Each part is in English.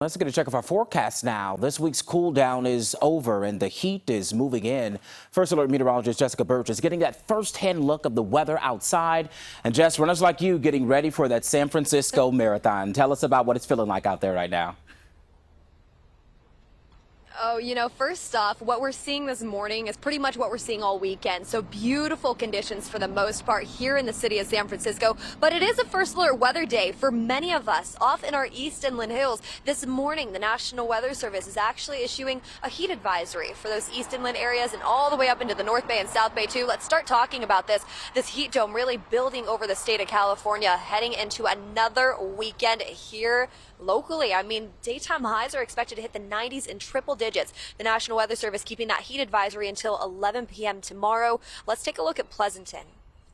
Let's get a check of our forecast now. This week's cool down is over and the heat is moving in. First Alert meteorologist Jessica Birch is getting that first-hand look of the weather outside. And Jess, runners like you getting ready for that San Francisco Marathon. Tell us about what it's feeling like out there right now. Oh, first off, what we're seeing this morning is pretty much what we're seeing all weekend. So beautiful conditions for the most part here in the city of San Francisco. But it is a First Alert weather day for many of us off in our East Inland Hills. This morning, the National Weather Service is actually issuing a heat advisory for those East Inland areas and all the way up into the North Bay and South Bay too. Let's start talking about this heat dome really building over the state of California, heading into another weekend here locally. I mean, daytime highs are expected to hit the 90s in triple digits. The National Weather Service keeping that heat advisory until 11 p.m. tomorrow. Let's take a look at Pleasanton.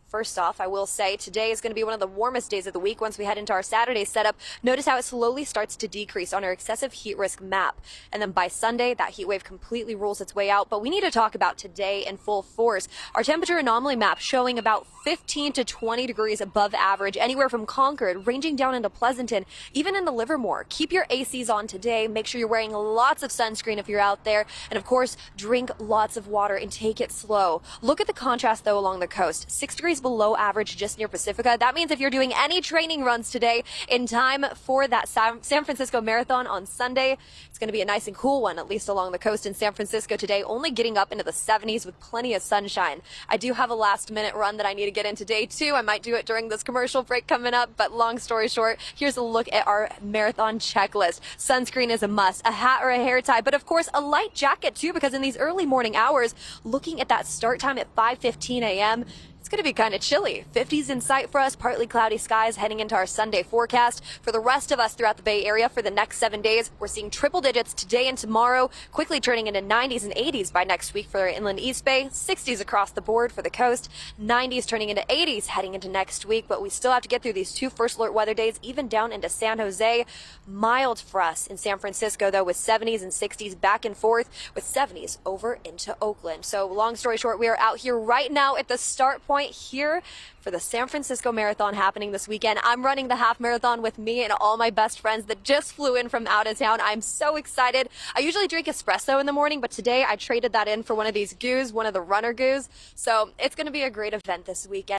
First off, I will say today is going to be one of the warmest days of the week. Once we head into our Saturday setup, notice how it slowly starts to decrease on our excessive heat risk map. And then by Sunday, that heat wave completely rules its way out. But we need to talk about today in full force. Our temperature anomaly map showing about 15 to 20 degrees above average, anywhere from Concord, ranging down into Pleasanton, even into Livermore. Keep your ACs on today. Make sure you're wearing lots of sunscreen if you're out there. And of course, drink lots of water and take it slow. Look at the contrast, though, along the coast. 6 degrees below average just near Pacifica. That means if you're doing any training runs today in time for that San Francisco Marathon on Sunday, it's going to be a nice and cool one, at least along the coast in San Francisco today, only getting up into the 70s with plenty of sunshine. I do have a last-minute run that I need to get in today, too. I might do it during this commercial break coming up, but long story short, here's a look at our marathon checklist. Sunscreen is a must, a hat or a hair tie, but of course, a light jacket, too, because in these early morning hours, looking at that start time at 5:15 a.m., it's going to be kind of chilly. 50s in sight for us, partly cloudy skies heading into our Sunday forecast. For the rest of us throughout the Bay Area for the next 7 days, we're seeing triple digits today and tomorrow, quickly turning into 90s and 80s by next week for our Inland East Bay, 60s across the board for the coast, 90s turning into 80s heading into next week. But we still have to get through these 2 First Alert weather days, even down into San Jose. Mild for us in San Francisco, though, with 70s and 60s back and forth, with 70s over into Oakland. So long story short, we are out here right now at the start point here for the San Francisco Marathon happening this weekend. I'm running the half marathon with me and all my best friends that just flew in from out of town. I'm so excited. I usually drink espresso in the morning, but today I traded that in for one of these goos, one of the runner goos. So it's going to be a great event this weekend.